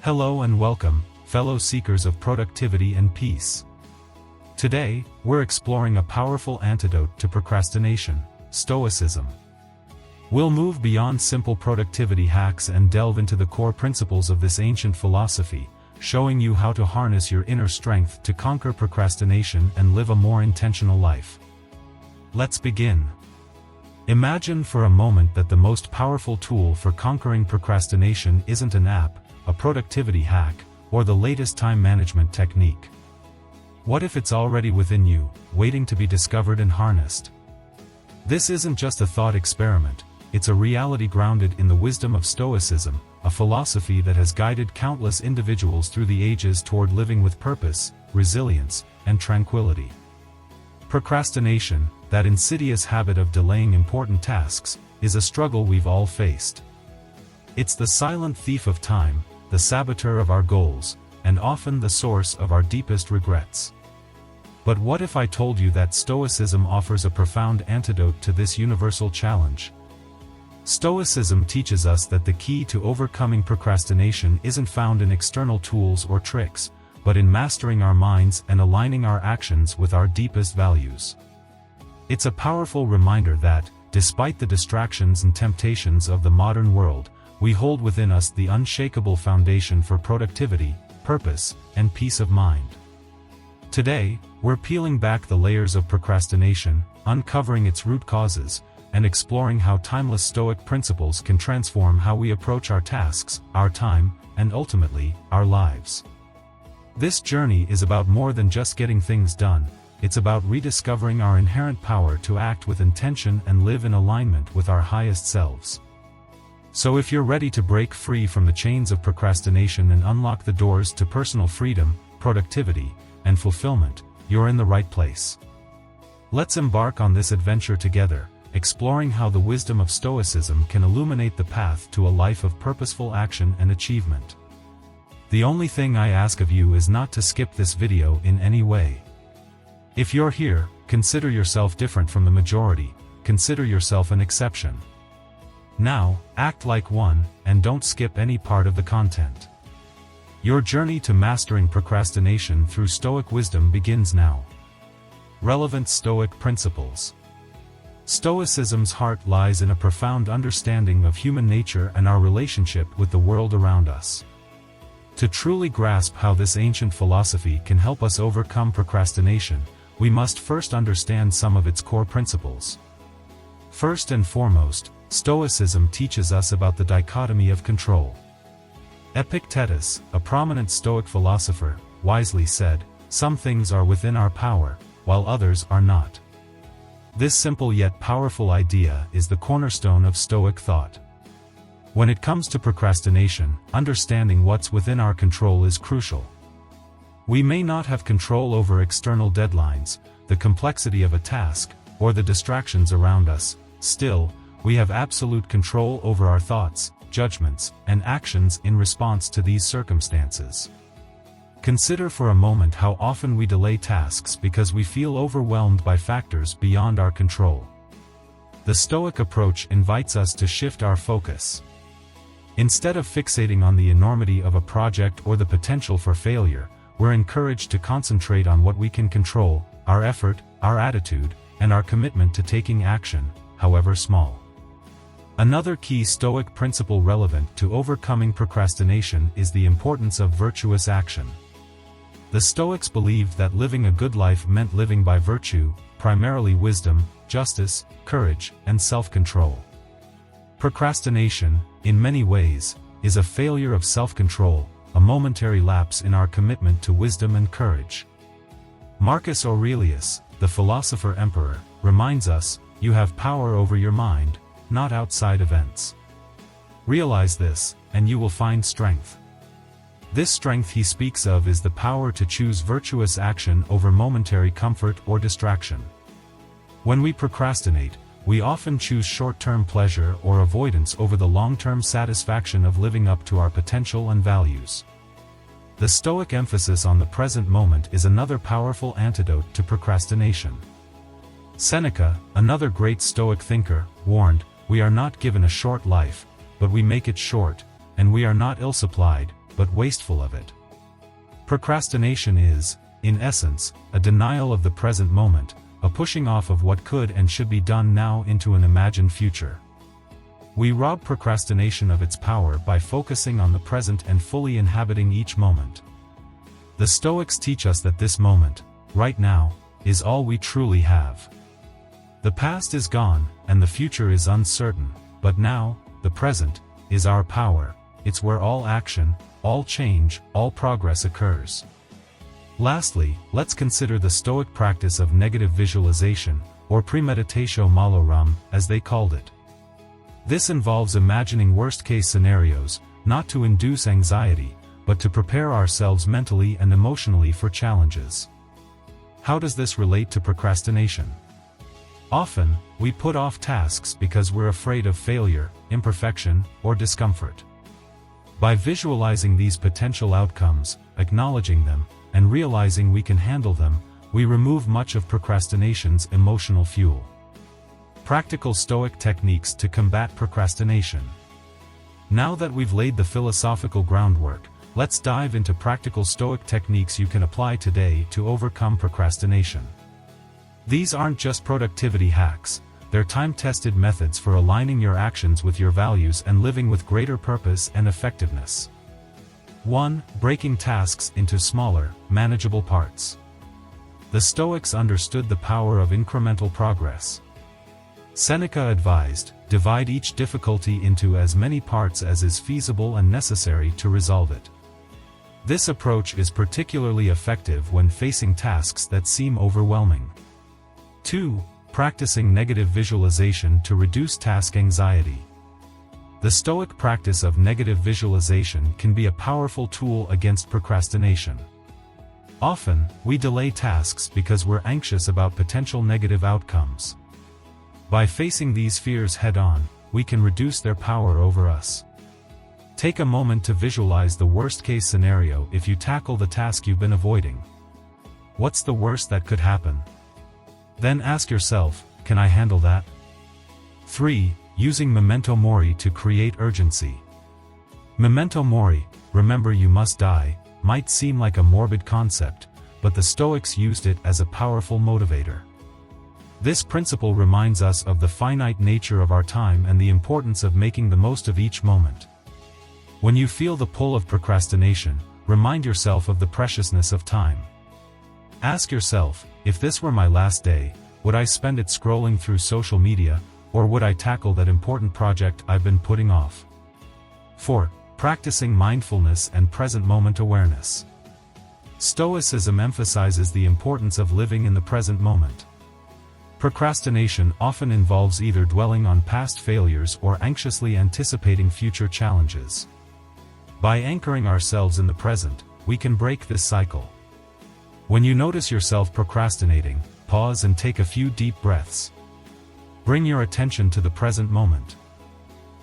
Hello and welcome, fellow seekers of productivity and peace. Today, we're exploring a powerful antidote to procrastination, Stoicism. We'll move beyond simple productivity hacks and delve into the core principles of this ancient philosophy, showing you how to harness your inner strength to conquer procrastination and live a more intentional life. Let's begin. Imagine for a moment that the most powerful tool for conquering procrastination isn't an app, a productivity hack, or the latest time management technique. What if it's already within you, waiting to be discovered and harnessed? This isn't just a thought experiment, it's a reality grounded in the wisdom of Stoicism, a philosophy that has guided countless individuals through the ages toward living with purpose, resilience, and tranquility. Procrastination, that insidious habit of delaying important tasks, is a struggle we've all faced. It's the silent thief of time, the saboteur of our goals, and often the source of our deepest regrets. But what if I told you that Stoicism offers a profound antidote to this universal challenge? Stoicism teaches us that the key to overcoming procrastination isn't found in external tools or tricks, but in mastering our minds and aligning our actions with our deepest values. It's a powerful reminder that, despite the distractions and temptations of the modern world, we hold within us the unshakable foundation for productivity, purpose, and peace of mind. Today, we're peeling back the layers of procrastination, uncovering its root causes, and exploring how timeless Stoic principles can transform how we approach our tasks, our time, and ultimately, our lives. This journey is about more than just getting things done, it's about rediscovering our inherent power to act with intention and live in alignment with our highest selves. So if you're ready to break free from the chains of procrastination and unlock the doors to personal freedom, productivity, and fulfillment, you're in the right place. Let's embark on this adventure together, exploring how the wisdom of Stoicism can illuminate the path to a life of purposeful action and achievement. The only thing I ask of you is not to skip this video in any way. If you're here, consider yourself different from the majority, consider yourself an exception. Now, act like one, and don't skip any part of the content. Your journey to mastering procrastination through Stoic wisdom begins now. Relevant Stoic principles. Stoicism's heart lies in a profound understanding of human nature and our relationship with the world around us. To truly grasp how this ancient philosophy can help us overcome procrastination, we must first understand some of its core principles. First and foremost, Stoicism teaches us about the dichotomy of control. Epictetus, a prominent Stoic philosopher, wisely said, "Some things are within our power, while others are not." This simple yet powerful idea is the cornerstone of Stoic thought. When it comes to procrastination, understanding what's within our control is crucial. We may not have control over external deadlines, the complexity of a task, or the distractions around us. Still, we have absolute control over our thoughts, judgments, and actions in response to these circumstances. Consider for a moment how often we delay tasks because we feel overwhelmed by factors beyond our control. The Stoic approach invites us to shift our focus. Instead of fixating on the enormity of a project or the potential for failure, we're encouraged to concentrate on what we can control, our effort, our attitude, and our commitment to taking action, however small. Another key Stoic principle relevant to overcoming procrastination is the importance of virtuous action. The Stoics believed that living a good life meant living by virtue, primarily wisdom, justice, courage, and self-control. Procrastination, in many ways, is a failure of self-control, a momentary lapse in our commitment to wisdom and courage. Marcus Aurelius, the philosopher-emperor, reminds us, "You have power over your mind, not outside events. Realize this, and you will find strength." This strength he speaks of is the power to choose virtuous action over momentary comfort or distraction. When we procrastinate, we often choose short-term pleasure or avoidance over the long-term satisfaction of living up to our potential and values. The Stoic emphasis on the present moment is another powerful antidote to procrastination. Seneca, another great Stoic thinker, warned, "We are not given a short life, but we make it short, and we are not ill-supplied, but wasteful of it. Procrastination is, in essence, a denial of the present moment, a pushing off of what could and should be done now into an imagined future. We rob procrastination of its power by focusing on the present and fully inhabiting each moment. The Stoics teach us that this moment, right now, is all we truly have. The past is gone, and the future is uncertain, but now, the present, is our power. It's where all action, all change, all progress occurs. Lastly, let's consider the Stoic practice of negative visualization, or premeditatio malorum, as they called it. This involves imagining worst-case scenarios, not to induce anxiety, but to prepare ourselves mentally and emotionally for challenges. How does this relate to procrastination? Often, we put off tasks because we're afraid of failure, imperfection, or discomfort. By visualizing these potential outcomes, acknowledging them, and realizing we can handle them, we remove much of procrastination's emotional fuel. Practical Stoic techniques to combat procrastination. Now that we've laid the philosophical groundwork, let's dive into practical Stoic techniques you can apply today to overcome procrastination. These aren't just productivity hacks, they're time-tested methods for aligning your actions with your values and living with greater purpose and effectiveness. 1. Breaking tasks into smaller, manageable parts. The Stoics understood the power of incremental progress. Seneca advised, divide each difficulty into as many parts as is feasible and necessary to resolve it. This approach is particularly effective when facing tasks that seem overwhelming. 2. Practicing negative visualization to reduce task anxiety. The Stoic practice of negative visualization can be a powerful tool against procrastination. Often, we delay tasks because we're anxious about potential negative outcomes. By facing these fears head-on, we can reduce their power over us. Take a moment to visualize the worst-case scenario if you tackle the task you've been avoiding. What's the worst that could happen? Then ask yourself, can I handle that? 3. Using memento mori to create urgency. Memento mori, remember you must die, might seem like a morbid concept, but the Stoics used it as a powerful motivator. This principle reminds us of the finite nature of our time and the importance of making the most of each moment. When you feel the pull of procrastination, remind yourself of the preciousness of time. Ask yourself, if this were my last day, would I spend it scrolling through social media, or would I tackle that important project I've been putting off? 4. Practicing mindfulness and present moment awareness. Stoicism emphasizes the importance of living in the present moment. Procrastination often involves either dwelling on past failures or anxiously anticipating future challenges. By anchoring ourselves in the present, we can break this cycle. When you notice yourself procrastinating, pause and take a few deep breaths. Bring your attention to the present moment.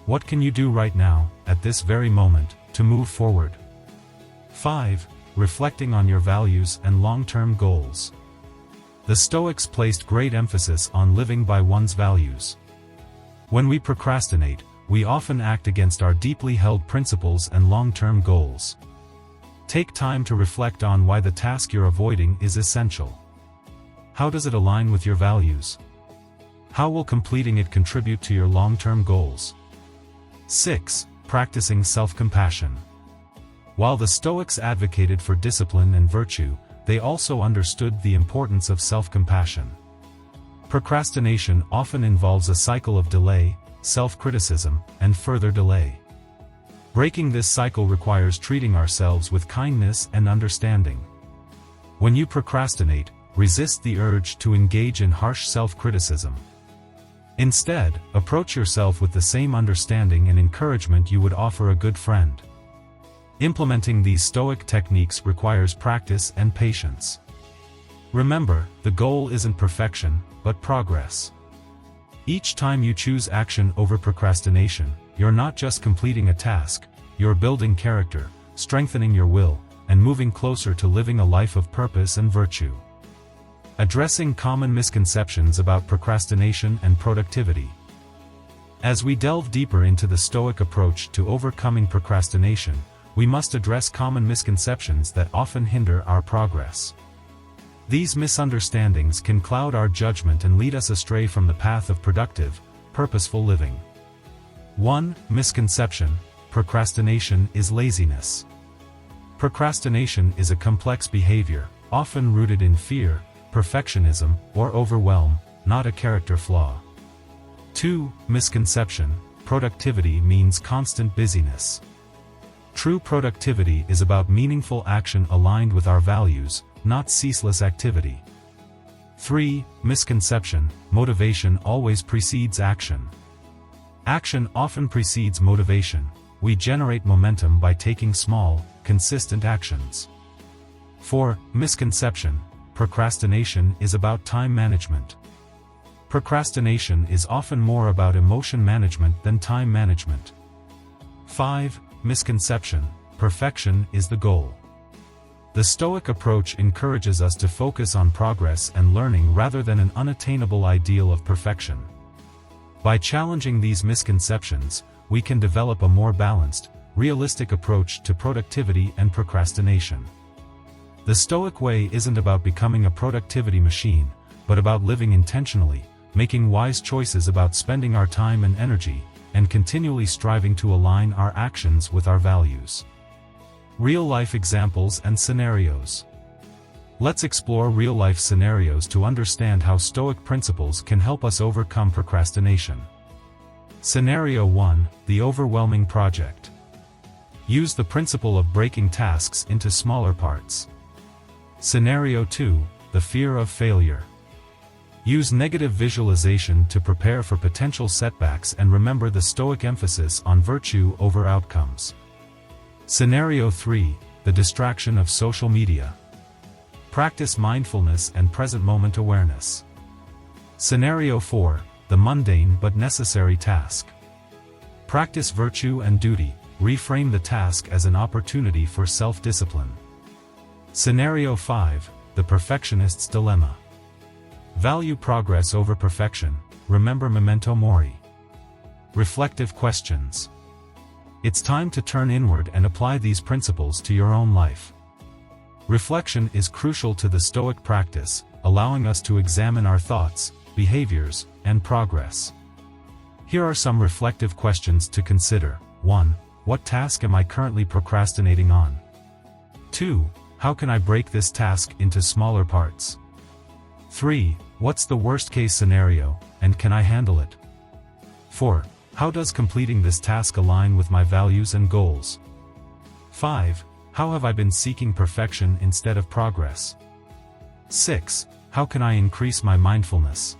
What can you do right now, at this very moment, to move forward? 5. Reflecting on your values and long-term goals. The Stoics placed great emphasis on living by one's values. When we procrastinate, we often act against our deeply held principles and long-term goals. Take time to reflect on why the task you're avoiding is essential. How does it align with your values? How will completing it contribute to your long-term goals? 6. Practicing self-compassion. While the Stoics advocated for discipline and virtue, they also understood the importance of self-compassion. Procrastination often involves a cycle of delay, self-criticism, and further delay. Breaking this cycle requires treating ourselves with kindness and understanding. When you procrastinate, resist the urge to engage in harsh self-criticism. Instead, approach yourself with the same understanding and encouragement you would offer a good friend. Implementing these Stoic techniques requires practice and patience. Remember, the goal isn't perfection, but progress. Each time you choose action over procrastination, you're not just completing a task, you're building character, strengthening your will, and moving closer to living a life of purpose and virtue. Addressing common misconceptions about procrastination and productivity. As we delve deeper into the Stoic approach to overcoming procrastination, we must address common misconceptions that often hinder our progress. These misunderstandings can cloud our judgment and lead us astray from the path of productive, purposeful living. 1. Misconception: procrastination is laziness. Procrastination is a complex behavior, often rooted in fear, perfectionism, or overwhelm, not a character flaw. 2. Misconception: productivity means constant busyness. True productivity is about meaningful action aligned with our values, not ceaseless activity. 3. Misconception: motivation always precedes action. Action often precedes motivation. We generate momentum by taking small, consistent actions. 4. Misconception: procrastination is about time management. Procrastination is often more about emotion management than time management. 5. Misconception: perfection is the goal. The Stoic approach encourages us to focus on progress and learning rather than an unattainable ideal of perfection. By challenging these misconceptions, we can develop a more balanced, realistic approach to productivity and procrastination. The Stoic way isn't about becoming a productivity machine, but about living intentionally, making wise choices about spending our time and energy, and continually striving to align our actions with our values. Real-life examples and scenarios. Let's explore real-life scenarios to understand how Stoic principles can help us overcome procrastination. Scenario 1: the overwhelming project. Use the principle of breaking tasks into smaller parts. Scenario 2: the fear of failure. Use negative visualization to prepare for potential setbacks and remember the Stoic emphasis on virtue over outcomes. Scenario 3: the distraction of social media. Practice mindfulness and present moment awareness. Scenario 4: the mundane but necessary task. Practice virtue and duty, reframe the task as an opportunity for self-discipline. Scenario 5: the perfectionist's dilemma. Value progress over perfection, remember memento mori. Reflective questions. It's time to turn inward and apply these principles to your own life. Reflection is crucial to the Stoic practice, allowing us to examine our thoughts, behaviors, and progress. Here are some reflective questions to consider. 1. What task am I currently procrastinating on? 2. How can I break this task into smaller parts? 3. What's the worst-case scenario, and can I handle it? 4. How does completing this task align with my values and goals? 5. How have I been seeking perfection instead of progress? 6. How can I increase my mindfulness?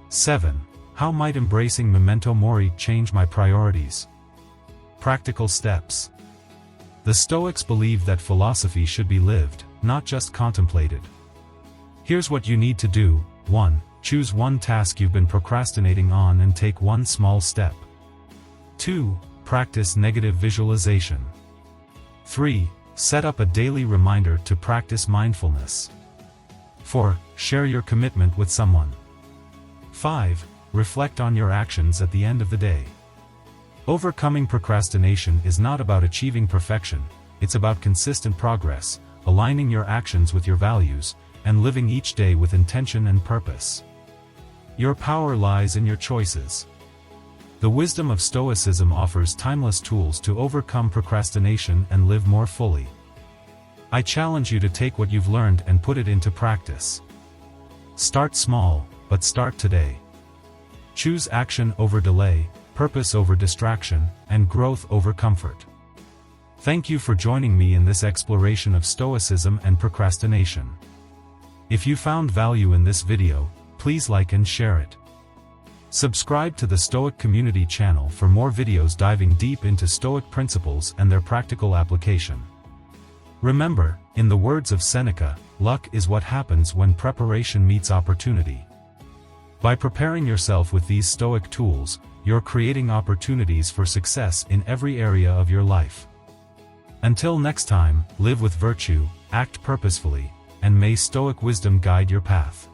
7. How might embracing memento mori change my priorities? Practical steps. The Stoics believe that philosophy should be lived, not just contemplated. Here's what you need to do. 1. Choose one task you've been procrastinating on and take one small step. 2. Practice negative visualization. 3. Set up a daily reminder to practice mindfulness. 4. Share your commitment with someone. 5. Reflect on your actions at the end of the day. Overcoming procrastination is not about achieving perfection, it's about consistent progress, aligning your actions with your values, and living each day with intention and purpose. Your power lies in your choices. The wisdom of Stoicism offers timeless tools to overcome procrastination and live more fully. I challenge you to take what you've learned and put it into practice. Start small, but start today. Choose action over delay, purpose over distraction, and growth over comfort. Thank you for joining me in this exploration of Stoicism and procrastination. If you found value in this video, please like and share it. Subscribe to the Stoic Community channel for more videos diving deep into Stoic principles and their practical application. Remember, in the words of Seneca, luck is what happens when preparation meets opportunity. By preparing yourself with these Stoic tools, you're creating opportunities for success in every area of your life. Until next time, live with virtue, act purposefully, and may Stoic wisdom guide your path.